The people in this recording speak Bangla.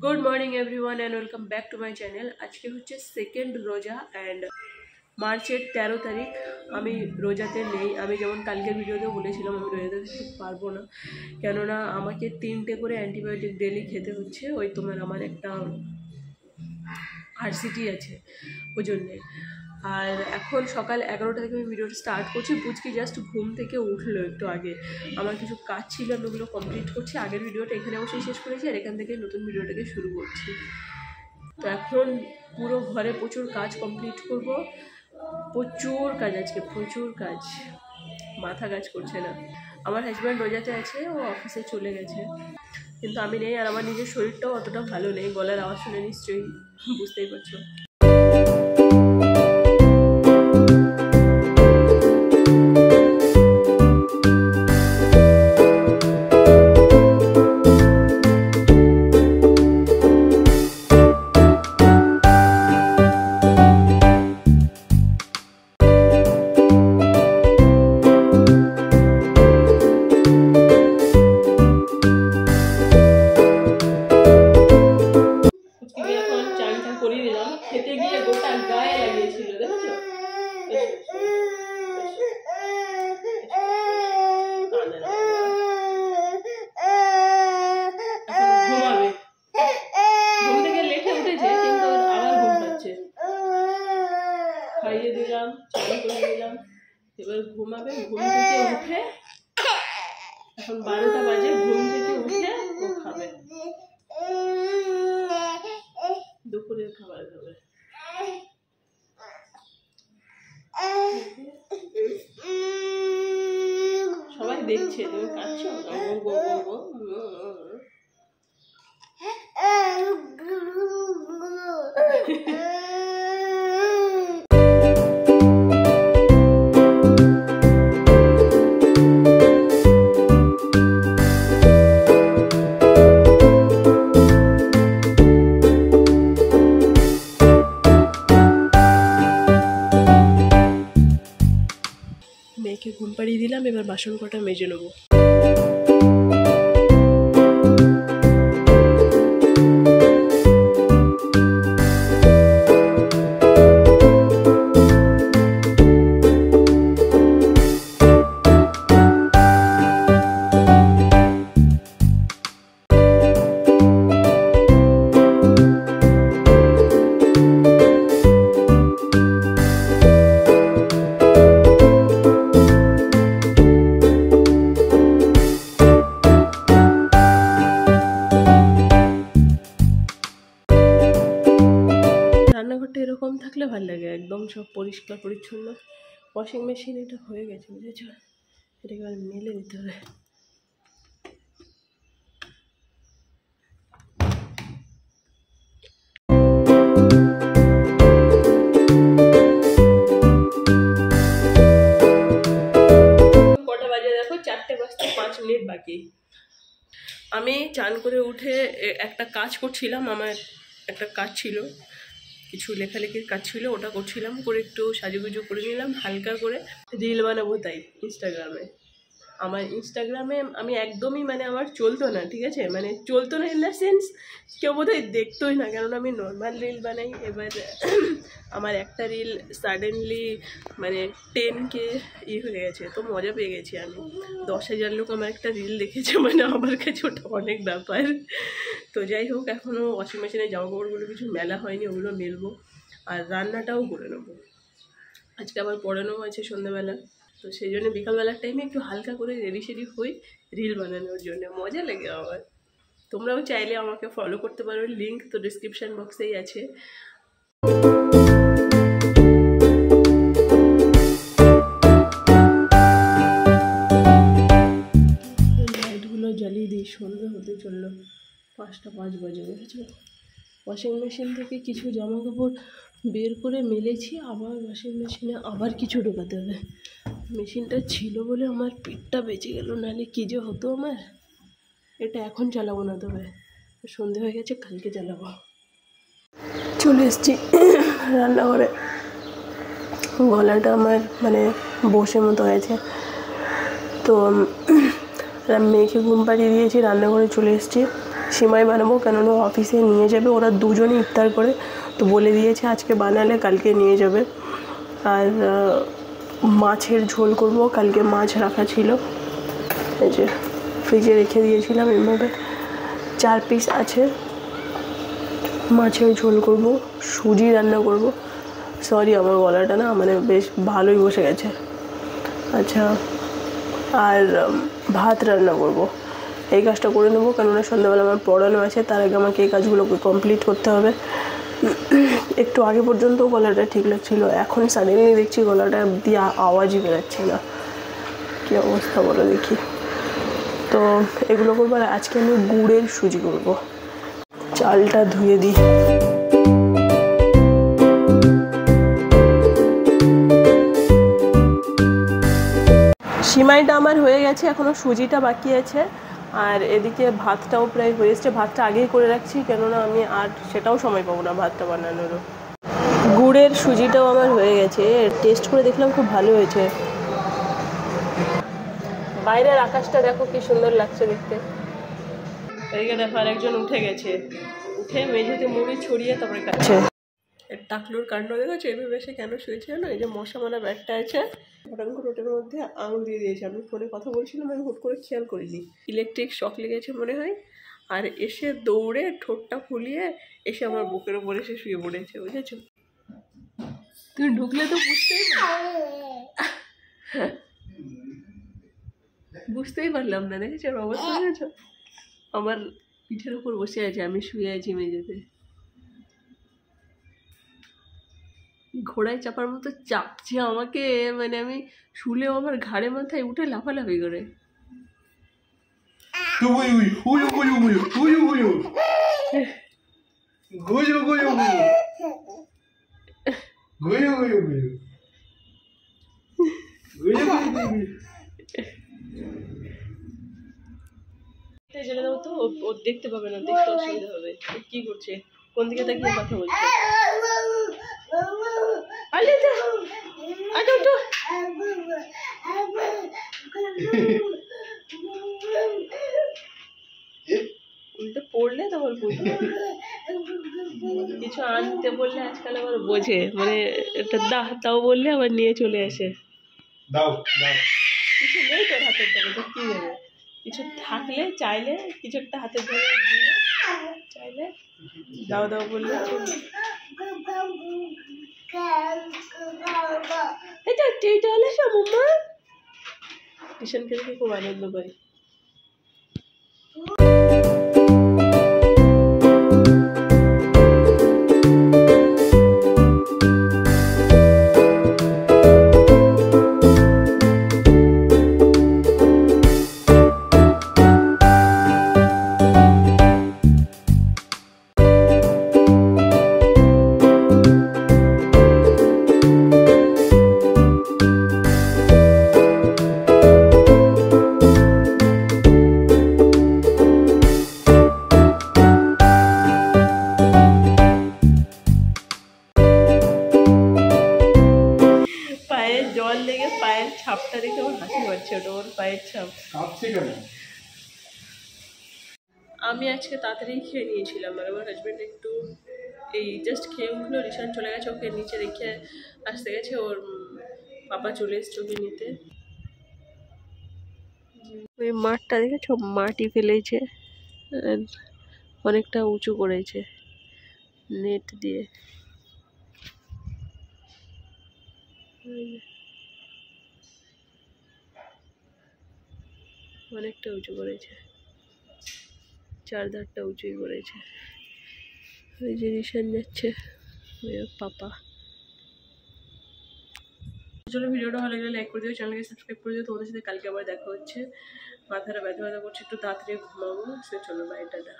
Good morning everyone and welcome back to my channel. आज के होच्छे सेकेंड रोजा एंड मार्चेर 13 तारीख। आमी रोजाते नेই। आमी जेमन कालके भिडियोते बोलेছিলাম आमी रोजाते থাকতে পারবো না, কেননা আমাকে 3টে করে অ্যান্টিবায়োটিক ডেলি খেতে হচ্ছে। ওই তোমার আমার একটা আরসিটি আছে ওই জন্যে। আর এখন সকাল 11টা থেকে আমি ভিডিওটা স্টার্ট করছি। বুঝকি জাস্ট ঘুম থেকে উঠলো একটু আগে, আমার কিছু কাজ ছিল আমি ওগুলো কমপ্লিট করছি। আগের ভিডিওটা এখানে বসেই শেষ করেছি আর এখান থেকে নতুন ভিডিওটাকে শুরু করছি। তো এখন পুরো ঘরে প্রচুর কাজ কমপ্লিট করব, প্রচুর কাজ আজকে, প্রচুর কাজ, মাথা কাজ করছে না। আমার হাজব্যান্ড রোজাতে আছে, ও অফিসে চলে গেছে, কিন্তু আমি নেই। আর আমার নিজের শরীরটাও অতটা ভালো নেই, গলার আওয়াজ শুনে নিশ্চয়ই বুঝতেই পারছো। খেতে গিয়ে গোটা গায়ে লাগিয়েছিল, দেখেছো? ঘুমাবে, ঘুম থেকে লেটে উঠেছে কিন্তু আবার ঘুম পাচ্ছে। খাইয়ে দিলাম, চান করে দিলাম, এবার ঘুমাবে। ঘুম থেকে উঠে এখন 12টা বাজে, ঘুম থেকে উঠে ও খাবে, দুপুরের খাবার খাবে। সবাই দেখছে তুমি কাঁদছো। মেয়েকে ঘুম পাড়িয়ে দিলাম, এবার বাসন কটা মেজে নেবো। রান্নাঘরটা এরকম থাকলে ভালো লাগে, একদম সব পরিষ্কার পরিচ্ছন্ন। ওয়াশিং মেশিন এটা হয়ে গেছে, বুঝেছ? এটাকে আর মেলে দিতে হবে। কটা বাজে দেখো, 4টে বাজতে 5 মিনিট বাকি। আমি চান করে উঠে একটা কাজ করছিলাম, আমার একটা কাজ ছিল, কিছু লেখালেখির কাজ ছিল, ওটা করছিলাম। করে একটু সাজুগুজু করে নিলাম হালকা করে, রিল বানাবো তাই ইনস্টাগ্রামে। আমার ইনস্টাগ্রামে আমি একদমই আমার চলতো না, ঠিক আছে? চলতো না ইন দ্য সেন্স কেউ বোধহয় দেখতোই না, কেননা আমি নর্মাল রিল বানাই। এবার আমার একটা রিল সাডেনলি 10K হয়ে গেছে, তো মজা পেয়ে গেছি আমি। 10,000 লোক আমার একটা রিল দেখেছে, আমার কাছে ওটা অনেক ব্যাপার। তো যাই হোক, এখনও ওয়াশিং মেশিনে জামা কাপড়গুলো কিছু মেলা হয়নি, ওগুলো মেলবো। আর রান্নাটাও করে নেবো, আজকে আবার পড়ানোও আছে সন্ধ্যাবেলা। তো সেই জন্য বিকালবেলার টাইমে একটু হালকা করে রেডি সেডি হই রিল বানানোর জন্য, মজা লাগে আমার। তোমরাও চাইলে আমাকে ফলো করতে পারো, লিঙ্ক তো ডিসক্রিপশান বক্সেই আছে। লাইটগুলো জ্বালিয়ে দিই, সন্ধ্যা হতে চললো, 5টা 5 বাজে, বুঝেছো? ওয়াশিং মেশিন থেকে কিছু জামা কাপড় বের করে মেলেছি, আবার ওয়াশিং মেশিনে আবার কিছু ঢোকাতে হবে। মেশিনটা ছিল বলে আমার পেটটা বেঁচে গেল, নাহলে কী যে হতো আমার। এটা এখন চালাবো না, তবে সন্ধে হয়ে গেছে, কালকে চালাবো। চলে এসেছি রান্নাঘরে, গলাটা আমার বসে মতো হয়েছে। তো মেয়েকে ঘুম পাড়িয়ে দিয়েছি, রান্নাঘরে চলে এসেছি। সিমাই বানাবো, কেননা অফিসে নিয়ে যাবে ওরা দুজনে ইফতার করে, তো বলে দিয়েছে আজকে বানালে কালকে নিয়ে যাবে। আর মাছের ঝোল করব, কালকে মাছ রাখা ছিল, এই যে ফ্রিজে রেখে দিয়েছিলাম, এভাবে 4 পিস আছে। মাছের ঝোল করব, সুজি রান্না করব। সরি আমার গলাটা না মানে বেশ ভালোই বসে গেছে। আচ্ছা, আর ভাত রান্না করব, এই কাজটা করে নেবো, কেননা সন্ধ্যাবেলা আমার পড়ানো আছে, তার আগে আমাকে এই কাজগুলোকে কমপ্লিট করতে হবে। একটু আগে পর্যন্ত গলাটা ঠিক লাগছিল, এখন সাডেনলি দেখছি গলাটা দিয়ে আওয়াজই বেরোচ্ছে না, কী অবস্থা বলো দেখি। তো এগুলো করবো। আর আজকে আমি গুড়ের সুজি করব। চালটা ধুয়ে দিই। সিমাইটা আমার হয়ে গেছে, এখনও সুজিটা বাকি আছে। আর এদিকে ভাতটাও প্রায় হয়ে এসছে, ভাতটা আগেই করে রাখছি, কেননা আমি আর সেটাও সময় পাবো না ভাতটা বানানোরও। গুড়ের সুজিটাও আমার হয়ে গেছে, টেস্ট করে দেখলাম খুব ভালো হয়েছে। বাইরের আকাশটা দেখো কি সুন্দর লাগছে দেখতে। এদিকে দেখো আরেকজন উঠে গেছে, উঠে মেঝেতে মুড়ি ছড়িয়ে তারপরে খাচ্ছে। টাকলুর কাণ্ড দেখেছো, এভাবে সে কেন শুয়েছে না, এই যে মশা মারা ব্যাগটা আছে, হঠাৎ করে ওটার মধ্যে আঙুল দিয়ে দিয়েছে। আমি ফোনে কথা বলছিলাম, আমি হুট করে খেয়াল করিনি, ইলেকট্রিক শক লেগেছে মনে হয়। আর এসে দৌড়ে ঠোঁটটা ফুলিয়ে এসে আমার বুকের উপর এসে শুয়ে পড়েছে, বুঝেছো? তুমি ঢুকলে তো বুঝতেই পারলাম না, দেখেছো ওর অবস্থা, দেখেছো? আমার পিঠের উপর বসে আছে, আমি শুয়ে আছি মেঝেতে, ঘোড়ায় চাপার মতো চাপছে আমাকে, মানে আমি শুলেও আমার ঘাড়ে মাথায় উঠে লাফালাফি করে। জেনে দাও তো, ও দেখতে পাবে না, দেখতে অসুবিধা হবে। কি করছে, কোন দিকে তাকিয়ে কথা বলছে? উল্টে পড়লে তখন বুঝবে, কিছু আনতে বললে আজকাল আবার বোঝে, মানে এটা দাও বললে আবার নিয়ে চলে আসে। কিছু নেই তোর হাতের ধরে, তো কি দেবে? কিছু থাকলে চাইলে কিছু একটা হাতে ধরে দিয়ে চাইলে দাও বললে এটা হলে মাম্মা টিউশন খেলতে খুব আনন্দ পাই। জল লেগে পায়ের ছাপটা দেখে আমার হাসি পাচ্ছে, ওটা ওর পায়ের ছাপ। আমি আজকে তাড়াতাড়ি খেয়ে নিয়েছিলাম, আর আমার হাজব্যান্ড একটু এই জাস্ট খেয়ে উঠলো, রিশান চলে গেছে, ওকে নিচে রেখে আসতে গেছে, ওর পাপা চলে এসছে ওকে নিতে। ওই মাঠটা দেখেছো, মাটি ফেলেছে আর অনেকটা উঁচু করেছে নেট দিয়ে, অনেকটা উঁচু করেছে, চারধারটা উঁচুই করেছে। ওই যে রিশান যাচ্ছে, ওই পাপা। চলো ভিডিওটা ভালো লাগলে লাইক করে দিও, চ্যানেলকে সাবস্ক্রাইব করে দিও। তোমাদের সাথে কালকে আবার দেখা হচ্ছে। মাথাটা ব্যথা করছে, একটু তাড়াতাড়ি ঘুমাবো। সে চলো বাই, টাটা।